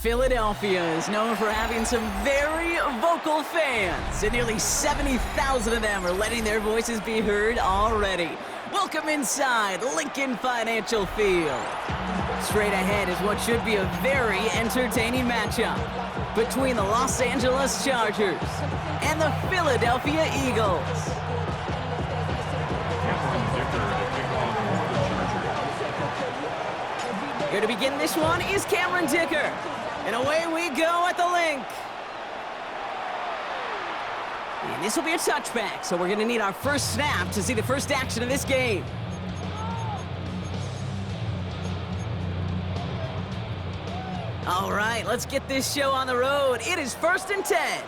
Philadelphia is known for having some very vocal fans, and nearly 70,000 of them are letting their voices be heard already. Welcome inside Lincoln Financial Field. Straight ahead is what should be a very entertaining matchup between the Los Angeles Chargers and the Philadelphia Eagles. Here to begin this one is Cameron Dicker. And away we go at the link. And this will be a touchback, so we're going to need our first snap to see the first action of this game. All right, let's get this show on the road. It is 1st and 10.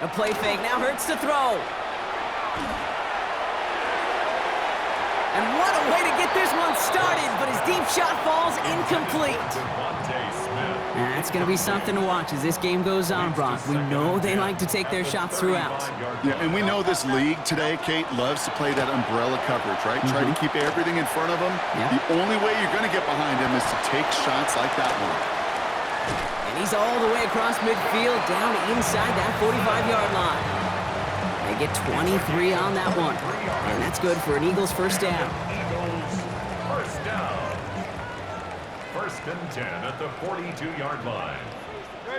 A play fake now hurts to throw. And what a way to get this one started, but his deep shot falls incomplete. That's going to be something to watch as this game goes on, Brock. We know they like to take their shots throughout. Yeah, and we know this league today, Kate, loves to play that umbrella coverage, right? Try to keep everything in front of them. The only way you're going to get behind him is to take shots like that one. And he's all the way across midfield, down inside that 45-yard line. They get 23 on that one. And that's good for an Eagles first down. Eagles first down. 1st and 10 at the 42-yard line. They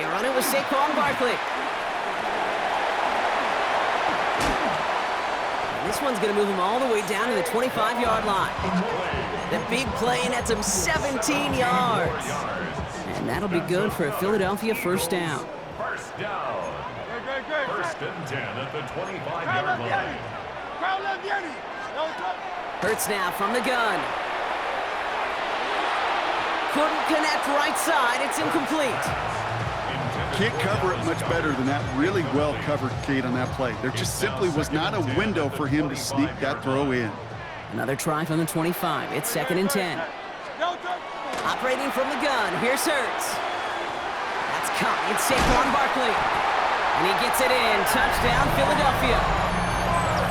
run it with Saquon Barkley. And this one's going to move him all the way down to the 25-yard line. The big play nets him 17 yards. And that'll be good for a Philadelphia first down. First down. 1st and 10 at the 25-yard line. Hurts now from the gun. Couldn't connect right side. It's incomplete. Can't cover it much better than that. Really well covered, Kate, on that play. There just simply was not a window for him to sneak that throw in. Another try from the 25. It's 2nd and 10. Operating from the gun. Here's Hurts. That's caught. It's Saquon Barkley. And he gets it in. Touchdown, Philadelphia.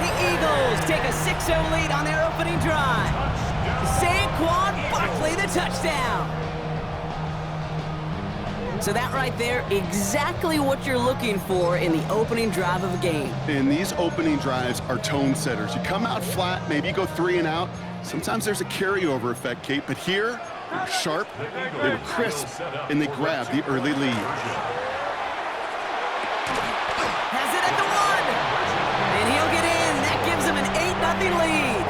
The Eagles take a 6-0 lead on their opening drive. Saquon Barkley, the touchdown. So that right there, exactly what you're looking for in the opening drive of a game. And these opening drives are tone setters. You come out flat, maybe you go 3 and out. Sometimes there's a carryover effect, Kate, but here, they were sharp, they were crisp, and they grabbed the early lead. Has it at the 1. And he'll get in. That gives him an 8-0 lead.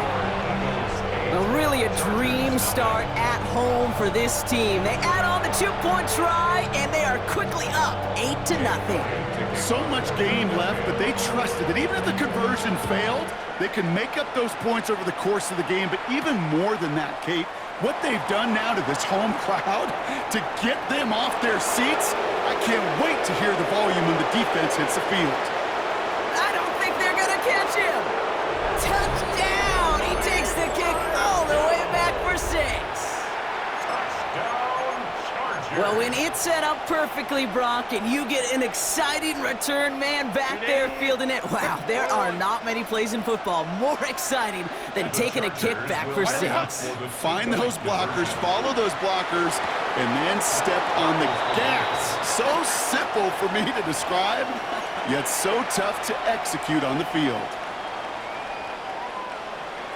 Well, really a dream start at home for this team. They add on the 2-point try, and they are quickly up 8-0. So much game left, but they trusted that even if the conversion failed, they can make up those points over the course of the game. But even more than that, Kate, what they've done now to this home crowd to get them off their seats, I can't wait to hear the volume when the defense hits the field. I don't think they're going to catch him. Touchdown! He takes the kick all the way back for 6. Well, when it's set up perfectly, Brock, and you get an exciting return man back there fielding it, wow, there are not many plays in football more exciting than taking a kick back for 6. Find those blockers, follow those blockers, and then step on the gas. So simple for me to describe, yet so tough to execute on the field.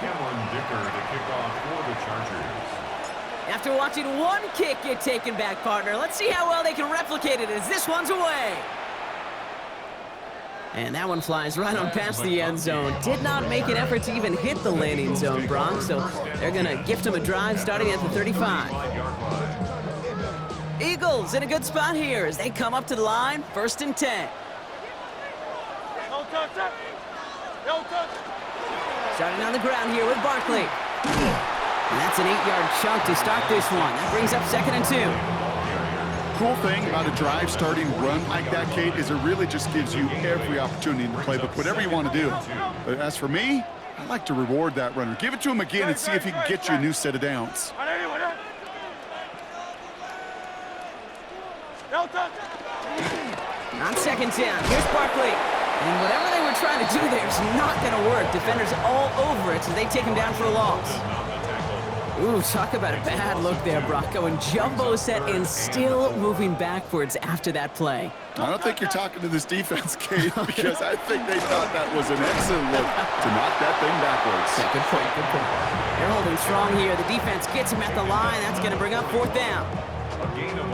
Cameron Dicker to kick off for the Chargers. After watching one kick get taken back, partner, let's see how well they can replicate it as this one's away. And that one flies right on past the end zone. Did not make an effort to even hit the landing zone, Brock, so they're going to gift him a drive starting at the 35. Eagles in a good spot here as they come up to the line, 1st and 10. Starting on the ground here with Barkley. And that's an 8-yard chunk to start this one. That brings up 2nd and 2. Cool thing about a drive starting run like that, Kate, is it really just gives you every opportunity in the playbook, whatever you want to do. But as for me, I like to reward that runner. Give it to him again and see if he can get you a new set of downs. On 2nd down, here's Barkley. And whatever they were trying to do there is not going to work. Defenders all over it, so they take him down for a loss. Ooh, talk about a bad look there, Brock. Going jumbo set and still moving backwards after that play. I don't think you're talking to this defense, Kate, because I think they thought that was an excellent look to knock that thing backwards. Yeah, good point, good point. They're holding strong here. The defense gets him at the line. That's going to bring up 4th down.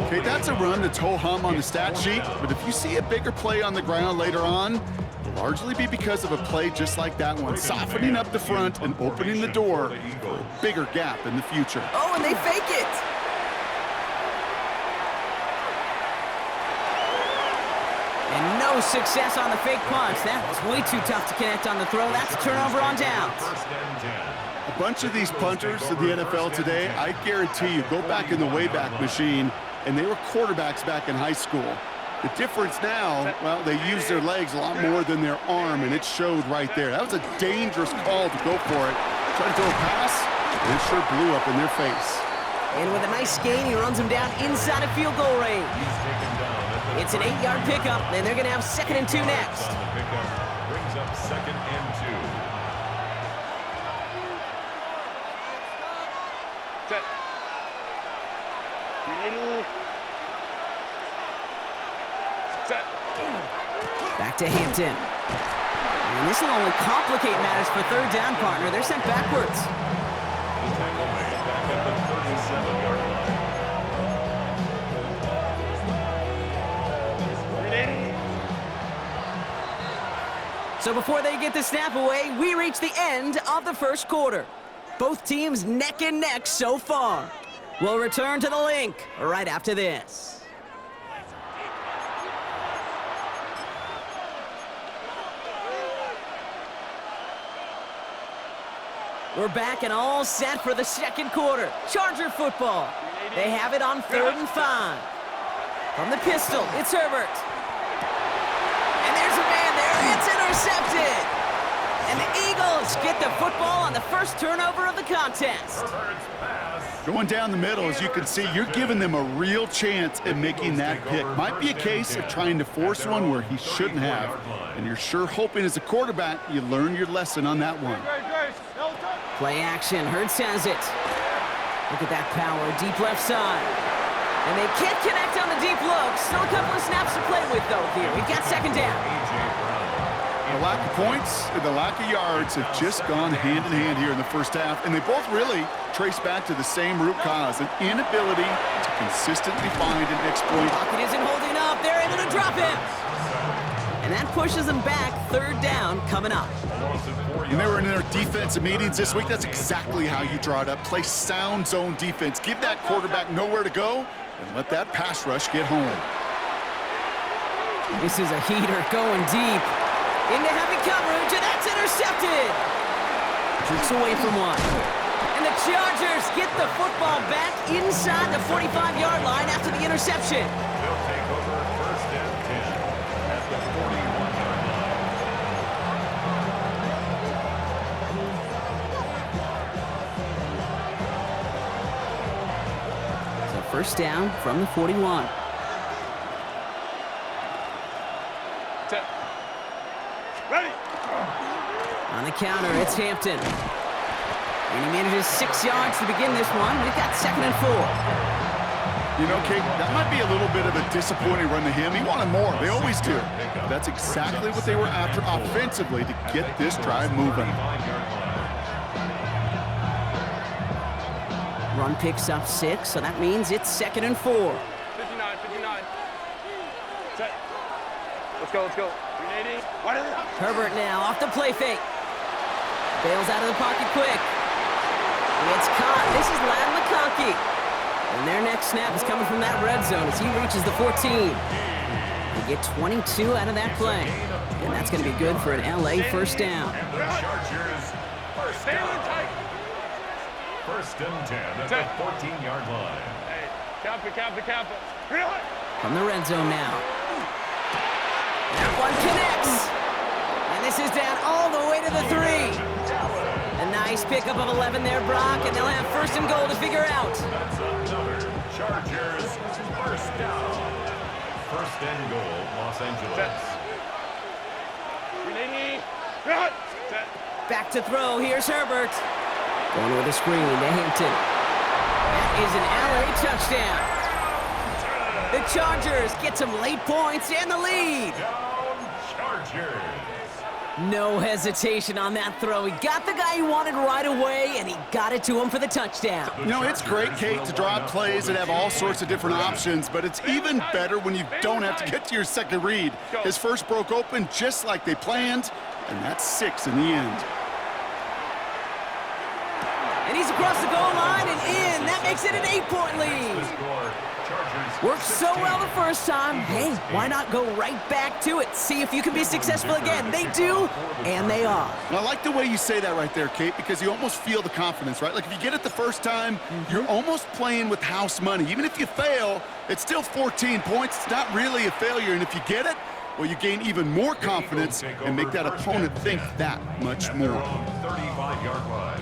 Okay, that's a run that's ho-hum on the stat sheet, but if you see a bigger play on the ground later on, it'll largely be because of a play just like that one, softening up the front and opening the door for a bigger gap in the future. Oh, and they fake it. And no success on the fake punch. That was way too tough to connect on the throw. That's a turnover on downs. A bunch of these punters in the NFL today, I guarantee you, go back in the Wayback Machine, and they were quarterbacks back in high school. The difference now, well, they use their legs a lot more than their arm, and it showed right there. That was a dangerous call to go for it. Try to throw a pass, and it sure blew up in their face. And with a nice gain, he runs him down inside of field goal range. It's an 8-yard pickup, and they're going to have 2nd and 2 next. On the pickup brings up 2nd and 2. Back to Hampton. And this will only complicate matters for 3rd down, partner. They're sent backwards. The tackle made back at the 37-yard line. So before they get the snap away, we reach the end of the 1st quarter. Both teams neck and neck so far. We'll return to the link right after this. We're back and all set for the 2nd quarter. Charger football. They have it on 3rd and 5. From the pistol, it's Herbert. And there's a man there. It's intercepted. And the Eagles get the football on the first turnover of the contest. Going down the middle, as you can see, you're giving them a real chance at making that pick. Might be a case of trying to force one where he shouldn't have. And you're sure hoping as a quarterback you learn your lesson on that one. Play action. Hurts has it. Look at that power. Deep left side. And they can't connect on the deep look. Still a couple of snaps to play with, though, here. We've got 2nd down. The lack of points and the lack of yards have just gone hand in hand here in the 1st half, and they both really trace back to the same root cause, an inability to consistently find and exploit. Pocket isn't holding up. They're able to drop him. And that pushes them back. 3rd down coming up. When they were in their defensive meetings this week, that's exactly how you draw it up. Play sound zone defense. Give that quarterback nowhere to go, and let that pass rush get home. This is a heater going deep. Into heavy coverage, and that's intercepted. Tricks away from one. And the Chargers get the football back inside the 45-yard line after the interception. They'll take over 1st and 10 at the 41-yard line. So 1st down from the 41. On the counter, it's Hampton. And he manages 6 yards to begin this one. We've got 2nd and 4. You know, Kate, that might be a little bit of a disappointing run to him. He wanted more. They always do. That's exactly what they were after offensively to get this drive moving. Run picks up 6, so that means it's 2nd and 4. 59. Set. Let's go. 380. Herbert now off the play fake. Bails out of the pocket quick. It's caught. This is Ladd McConkey. And their next snap is coming from that red zone as he reaches the 14. They get 22 out of that play. And that's going to be good for an LA 1st down. And the Chargers first down. 1st and 10 at the 14-yard line. Hey, Kappa. From the red zone now. That one connects. And this is down all the way to the 3. A nice pickup of 11 there, Brock, and they'll have 1st and goal to figure out. That's another Chargers 1st down. 1st and goal, Los Angeles. Back to throw. Here's Herbert. Going with a screen to Hampton. That is an LA touchdown. The Chargers get some late points and the lead. Down Chargers. No hesitation on that throw. He got the guy he wanted right away, and he got it to him for the touchdown. You know, it's great, Kate, to draw plays that have all sorts of different options, but it's even better when you don't have to get to your second read. His first broke open just like they planned, and that's 6 in the end. And he's across the goal line and in. That makes it an 8-point lead. Worked so well the first time. Hey, why not go right back to it? See if you can be successful again. They do, and they are. And I like the way you say that right there, Kate, because you almost feel the confidence, right? Like if you get it the first time, you're almost playing with house money. Even if you fail, it's still 14 points. It's not really a failure. And if you get it, well, you gain even more confidence and make that opponent think that much more. 35-yard line.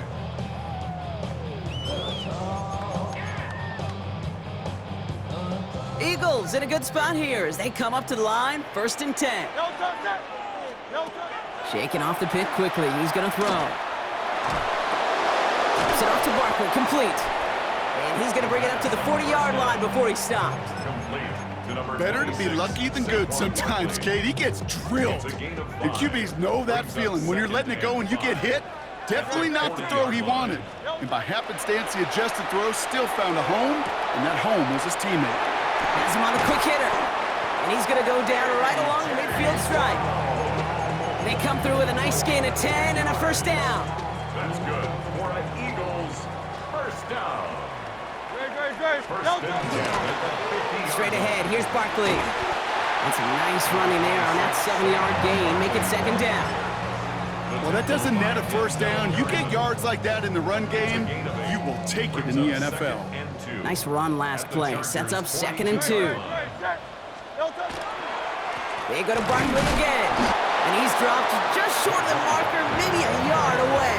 Eagles in a good spot here as they come up to the line, 1st and 10. No touch. No touch. Shaking off the pit quickly. He's going to throw. Drops it off to Barkley, complete. And he's going to bring it up to the 40-yard line before he stops. Better to be lucky than good sometimes, Kate. He gets drilled. And QBs know that feeling. When you're letting it go and you get hit, definitely not the throw he wanted. And by happenstance, the adjusted throw still found a home, and that home was his teammate. Has him on the quick hitter. And he's going to go down right along the midfield stripe. They come through with a nice gain of 10 and a 1st down. That's good for an Eagles 1st down. Great. First and 10 at the 50. Straight ahead, here's Barkley. And some nice running there on that 7-yard gain. Make it 2nd down. Well, that doesn't net a 1st down. You get yards like that in the run game, you will take it in the NFL. Nice run last play. Sets up 2nd and 2. They go to Barkley again. And he's dropped just short of the marker, maybe a yard away.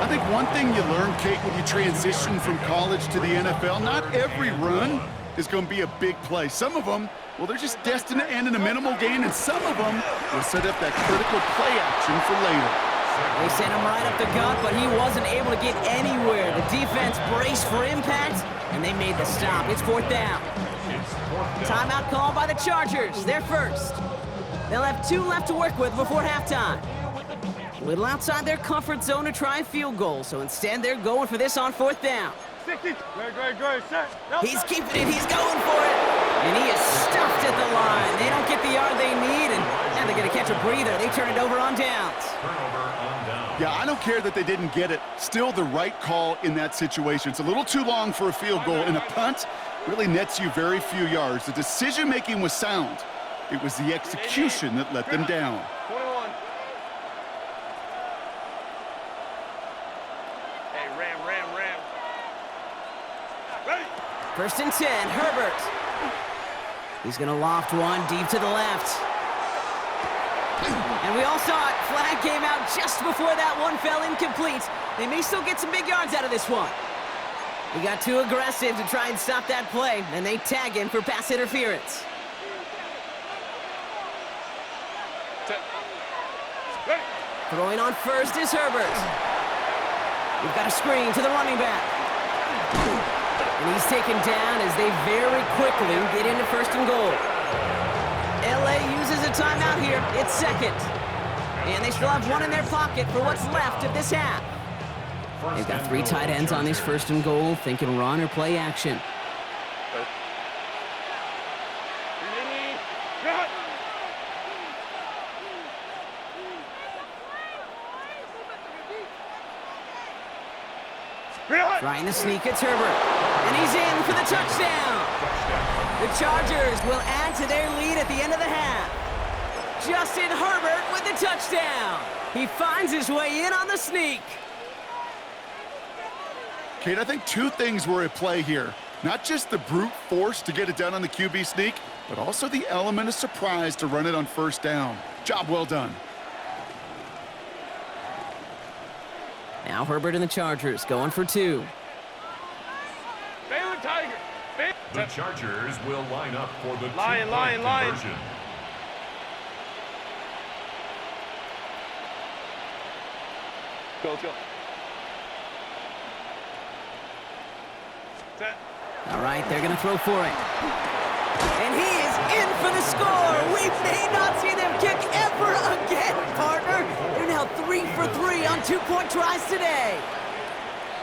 I think one thing you learn, Kate, when you transition from college to the NFL, not every run is going to be a big play. Some of them, well, they're just destined to end in a minimal gain, and some of them will set up that critical play action for later. They sent him right up the gut, but he wasn't able to get anywhere. The defense braced for impact, and they made the stop. It's 4th down. Timeout called by the Chargers. They're first. They'll have 2 left to work with before halftime. A little outside their comfort zone to try a field goal, so instead they're going for this on 4th down. 60. Great. Set. He's keeping it. He's going for it. And he is stuffed at the line. They don't get the yard they need, and now they're going to catch a breather. They turn it over on downs. Yeah, I don't care that they didn't get it. Still the right call in that situation. It's a little too long for a field goal, and a punt really nets you very few yards. The decision-making was sound. It was the execution that let them down. 21. Hey, ram. Ready. 1st and 10, Herbert. He's going to loft one deep to the left. And we all saw it. Flag came out just before that one fell incomplete. They may still get some big yards out of this one. He got too aggressive to try and stop that play, and they tag him for pass interference. Ready. Throwing on first is Herbert. We've got a screen to the running back. And he's taken down as they very quickly get into 1st and goal. LA uses a timeout here. It's 2nd. And they still have 1 in their pocket for what's left of this half. They've got 3 tight ends on this 1st and goal, thinking run or play action. Trying to sneak, it's Herbert. And he's in for the touchdown. The Chargers will add to their lead at the end of the half. Justin Herbert with the touchdown. He finds his way in on the sneak. Kate, I think 2 things were at play here. Not just the brute force to get it done on the QB sneak, but also the element of surprise to run it on 1st down. Job well done. Now Herbert and the Chargers going for 2. Baylor Tiger. The Chargers will line up for the Lion. conversion. Go. Set. All right, they're going to throw for it. And he is in for the score. We may not see them kick ever again, partner. They're now 3 for 3 on 2-point tries today.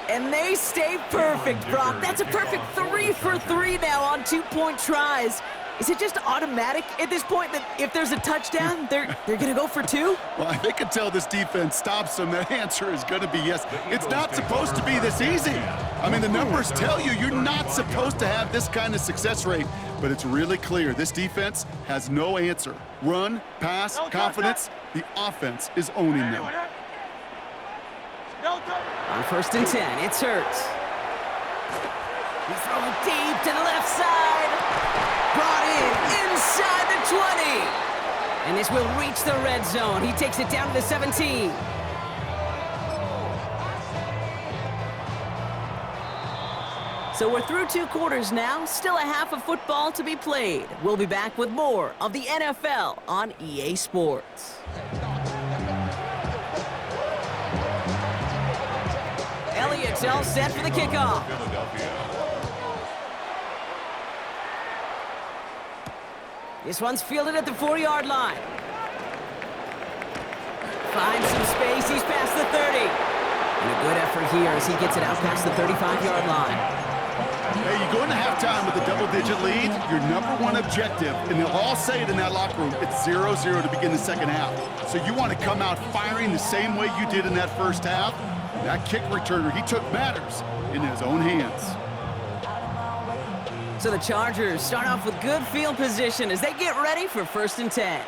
And they stay perfect, Brock. That's a perfect 3 for 3 now on 2-point tries. Is it just automatic at this point that if there's a touchdown, they're going to go for 2? Well, I think until this defense stops them, the answer is going to be yes. It's not supposed to be this easy. I mean, the numbers tell you you're not supposed to have this kind of success rate, but it's really clear this defense has no answer. Run, pass, confidence, the offense is owning them. On 1st and 10, it's Hurts. He's throwing deep to the left side. Brought in inside the 20. And this will reach the red zone. He takes it down to the 17. So we're through 2 quarters now. Still a half of football to be played. We'll be back with more of the NFL on EA Sports. Elliott's all set for the kickoff. This one's fielded at the 4-yard line. Finds some space. He's past the 30. And a good effort here as he gets it out past the 35-yard line. Hey, you go into halftime with a double-digit lead, your #1 objective, and they'll all say it in that locker room, it's 0-0 to begin the second half. So you want to come out firing the same way you did in that first half. That kick returner, he took matters in his own hands. So the Chargers start off with good field position as they get ready for 1st and 10.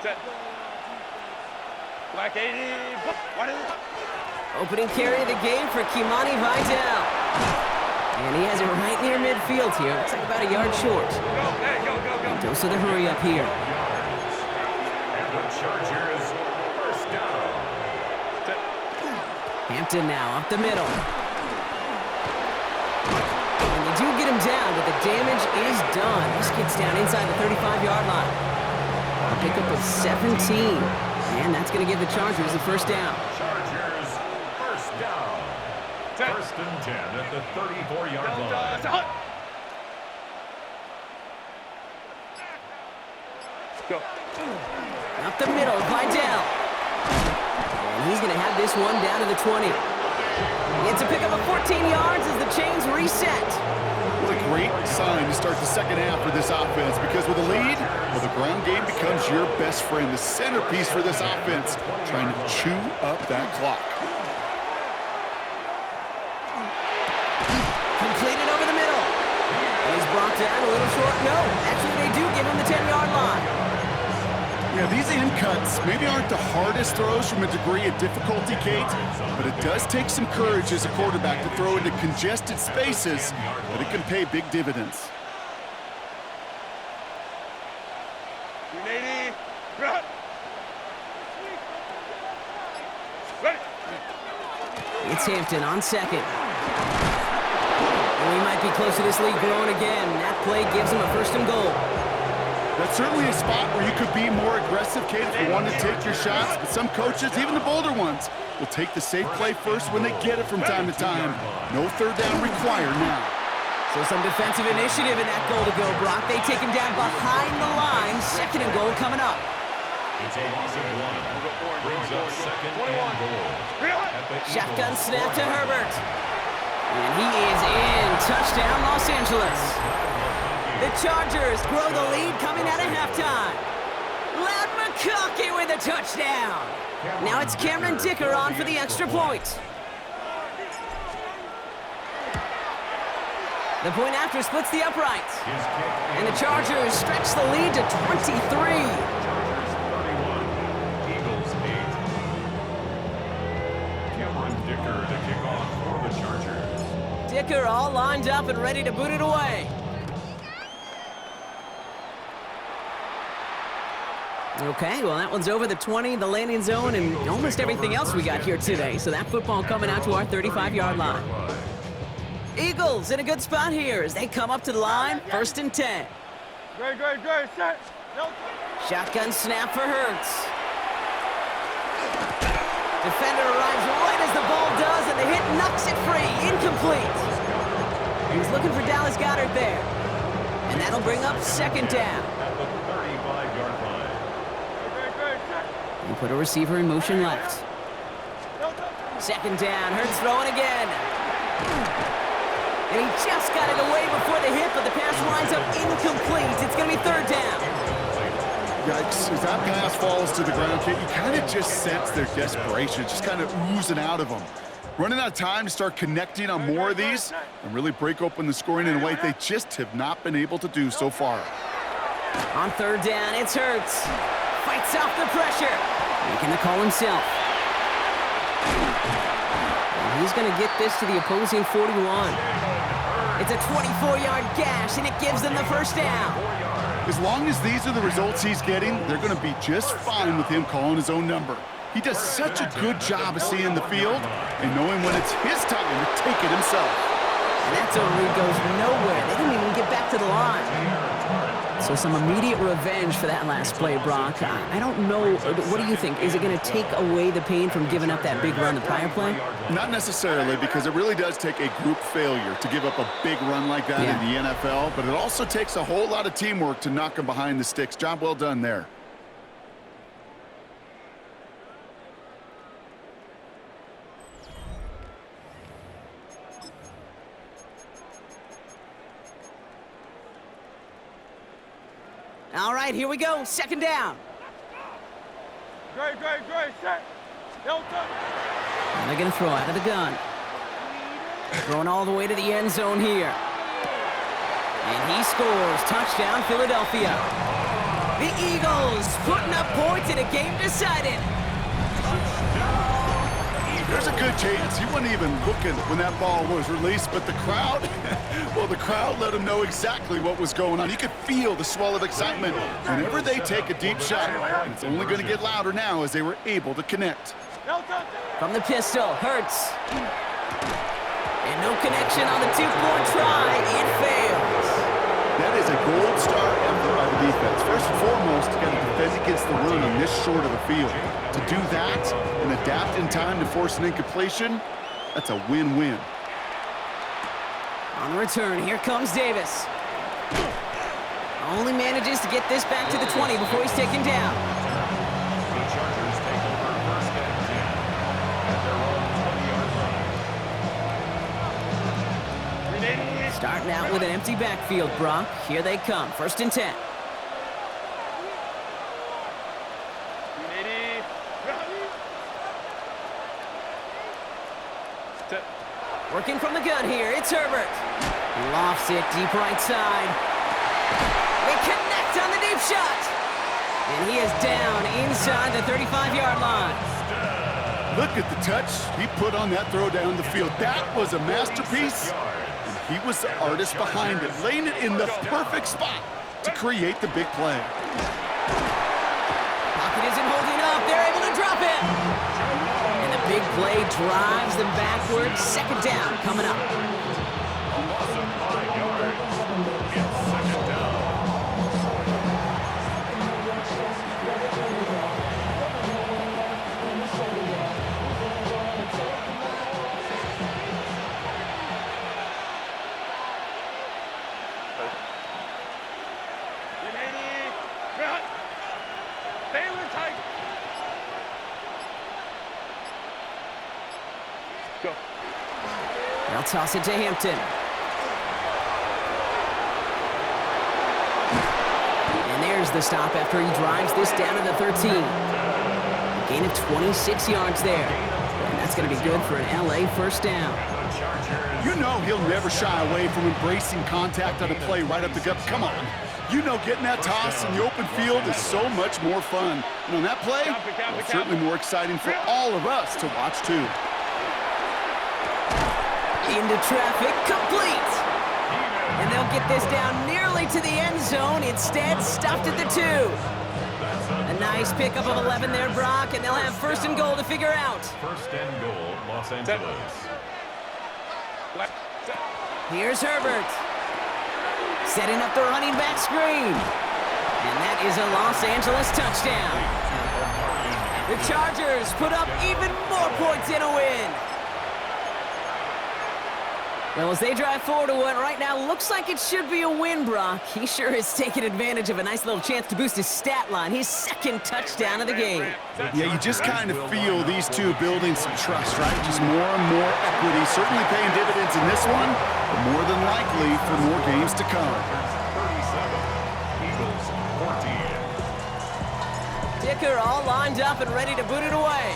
Set. Black 80. What is it? Opening carry of the game for Kimani Vidal. And he has it right near midfield here. Looks like about a yard short. Go, hey, go, go, go. Dose of the hurry up here. And the Chargers, first down. Set. Hampton now up the middle. And they do get him down, but the damage is done. This gets down inside the 35-yard line. A pickup of 17. And that's going to give the Chargers the first down. Chargers, first down. Set. 1st and 10 at the 34-yard line. Go. Up the middle, Vidal. And he's going to have this one down to the 20. It's a pickup of 14 yards as the chains reset. It's a great sign to start the second half for this offense because with a lead, well, the ground game becomes your best friend, the centerpiece for this offense, trying to chew up that clock. Completed over the middle. And he's brought down a little short. No, actually they do give him the 10-yard line. Yeah, these in cuts maybe aren't the hardest throws from a degree of difficulty, Kate, but it does take some courage as a quarterback to throw into congested spaces, but it can pay big dividends. 180. Run. Ready. It's Hampton on 2nd. And we might be close to this lead growing again. That play gives him a 1st and goal. That's certainly a spot where you could be more aggressive, Kate, if you want to take your shots. But some coaches, even the bolder ones, will take the safe play first when they get it from time to time. No 3rd down required now. So some defensive initiative in that goal to go, Brock. They take him down behind the line. 2nd and goal coming up. It's a loss of 1. Brings up 2nd and goal. Shotgun snap to Herbert. And he is in. Touchdown, Los Angeles. The Chargers grow the lead coming out of halftime. Loud McConkey with a touchdown. Now it's Cameron Dicker on for the extra point. The point after splits the uprights. And the Chargers stretch the lead to 23. Chargers 31, Eagles 8. Cameron Dicker to kick off for the Chargers. Dicker all lined up and ready to boot it away. Okay, well, that one's over the 20, the landing zone, and almost everything else we got here today. So that football coming out to our 35-yard line. Eagles in a good spot here as they come up to the line, 1st and 10. Great, set. No. Shotgun snap for Hurts. Defender arrives right as the ball does, and the hit knocks it free. Incomplete. He was looking for Dallas Goedert there. And that'll bring up second down. At the 35-yard line. And put a receiver in motion left. Second down, Hurts throwing again. And he just got it away before the hit, but the pass winds up incomplete. It's going to be third down. Yikes, as that pass falls to the ground, you kind of just sense their desperation, just kind of oozing out of them. Running out of time to start connecting on more of these and really break open the scoring in a way they just have not been able to do so far. On third down, it's Hurts. Fights off the pressure. Making the call himself. And he's going to get this to the opposing 41. It's a 24-yard gash, and it gives them the first down. As long as these are the results he's getting, they're going to be just fine with him calling his own number. He does such a good job of seeing the field and knowing when it's his time to take it himself. And that zone read goes nowhere. They didn't even get back to the line. So some immediate revenge for that last play, Brock. I don't know. What do you think? Is it going to take away the pain from giving up that big run the prior play? Not necessarily, because it really does take a group failure to give up a big run like that in the NFL, but it also takes a whole lot of teamwork to knock them behind the sticks. Job well done there. All right, here we go. Second down. Great, set. And they're going to throw out of the gun. Throwing all the way to the end zone here. And he scores. Touchdown, Philadelphia. The Eagles putting up points in a game decided. There's a good chance he wasn't even looking when that ball was released, but the crowd, well, the crowd let him know exactly what was going on. You could feel the swell of excitement whenever they take a deep shot, and it's only going to get louder now as they were able to connect. From the pistol, Hurts. And no connection on the two-point try. It fails. That is a gold star effort by the defense. First and foremost, you got to defend against the run on this short of the field. To do that and adapt in time to force an incompletion, that's a win-win. On the return, here comes Davis. Only manages to get this back to the 20 before he's taken down. The Chargers take over first and 10 at their own 20-yard line. Starting out with an empty backfield, Brock. Here they come, first and 10. Working from the gun here, it's Herbert. Lofts it deep right side. They connect on the deep shot. And he is down inside the 35-yard line. Look at the touch he put on that throw down the field. That was a masterpiece. And he was the artist behind it, laying it in the perfect spot to create the big play. Pocket isn't holding up. They're able to drop it. And the big play drives them backwards. Second down coming up. A loss of 5 yards. It's second down. Go. They'll toss it to Hampton. And there's the stop after he drives this down to the 13. A gain of 26 yards there. And that's going to be good for an LA first down. You know he'll never shy away from embracing contact on a play right up the gut. Come on. You know getting that toss in the open field is so much more fun. And on that play, well, certainly more exciting for all of us to watch too. Into traffic, complete. And they'll get this down nearly to the end zone. Instead, stopped at the 2. A nice pickup of 11 there, Brock, and they'll have first and goal to figure out. First and goal, Los Angeles. Here's Herbert. Setting up the running back screen. And that is a Los Angeles touchdown. The Chargers put up even more points in a win. Well, as they drive forward to what right now looks like it should be a win, Brock. He sure has taken advantage of a nice little chance to boost his stat line. His second touchdown of the game. Yeah, you just kind of feel these two building some trust, right? Just more and more equity, certainly paying dividends in this one, but more than likely for more games to come. 37, Eagles 14. Dicker all lined up and ready to boot it away.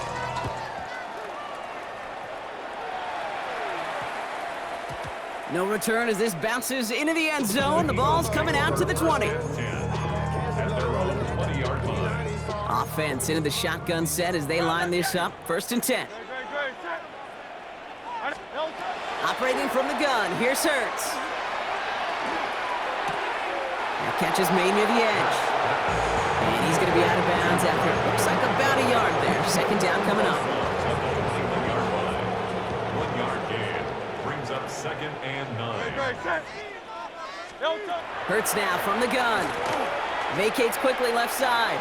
No return as this bounces into the end zone. The ball's coming out to the 20. At their own 20-yard line. Offense into the shotgun set as they line this up. 1st and 10. Operating from the gun. Here's Hurts. That catch is made near the edge. And he's going to be out of bounds after it looks like about a yard there. 2nd down coming up. 1 yard gain brings up 2nd and 9. Hurts now from the gun. Vacates quickly left side.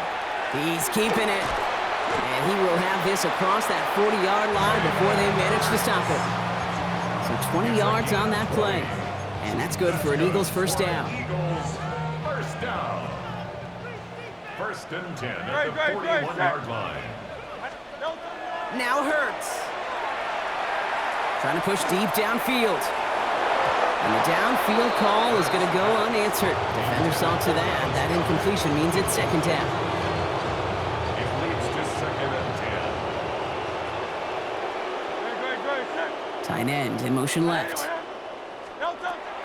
He's keeping it. And he will have this across that 40-yard line before they manage to stop it. So 20 yards on that play. And that's good for an Eagles 1st down. Eagles 1st down. 1st and 10 at the 41-yard line. Now Hurts. Trying to push deep downfield. And the downfield call is going to go unanswered. Defender saw to that. That incompletion means it's 2nd down. It leads to 2nd and 10. Tight end in motion left.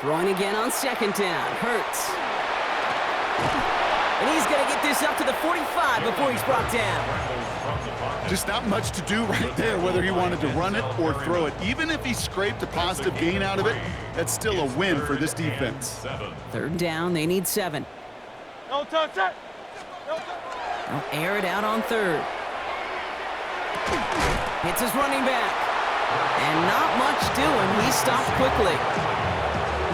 Throwing again on 2nd down. Hurts. And he's going to get this up to the 45 before he's brought down. Just not much to do right there, whether he wanted to run it or throw it. Even if he scraped a positive gain out of it, that's still a win for this defense. 3rd down, they need 7. They'll air it out on 3rd. Hits his running back. And not much doing. He stopped quickly.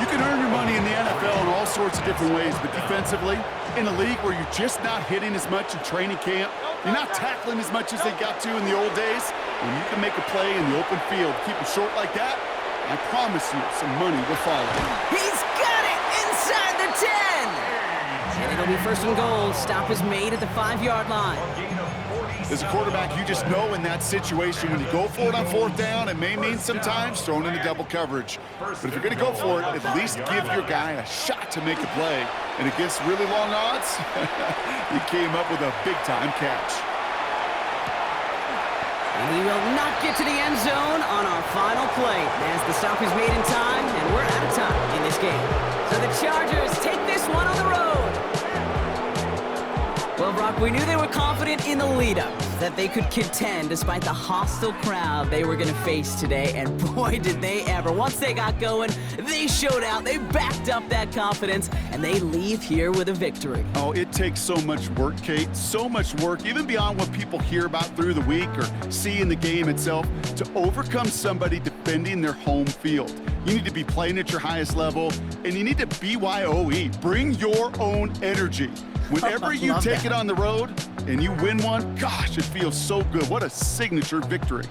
You can earn your money in the NFL in all sorts of different ways, but defensively, in a league where you're just not hitting as much in training camp, you're not tackling as much as they got to in the old days, when you can make a play in the open field, keep it short like that, I promise you some money will follow. He's got it inside the 10. And it'll be 1st and goal. Stop is made at the 5-yard line. As a quarterback, you just know in that situation when you go for it on 4th down, it may mean sometimes throwing into double coverage. But if you're going to go for it, at least give your guy a shot to make a play. And against really long odds, he came up with a big-time catch. And he will not get to the end zone on our final play as the stop is made in time, and we're out of time in this game. So the Chargers take this one on the road. Well, Brock, we knew they were confident in the lead-up, that they could contend despite the hostile crowd they were going to face today, and boy, did they ever. Once they got going, they showed out, they backed up that confidence, and they leave here with a victory. Oh, it takes so much work, Kate, so much work, even beyond what people hear about through the week or see in the game itself, to overcome somebody defending their home field. You need to be playing at your highest level, and you need to BYOE, bring your own energy. Whenever you take it on the road and you win one, gosh, it feels so good. What a signature victory.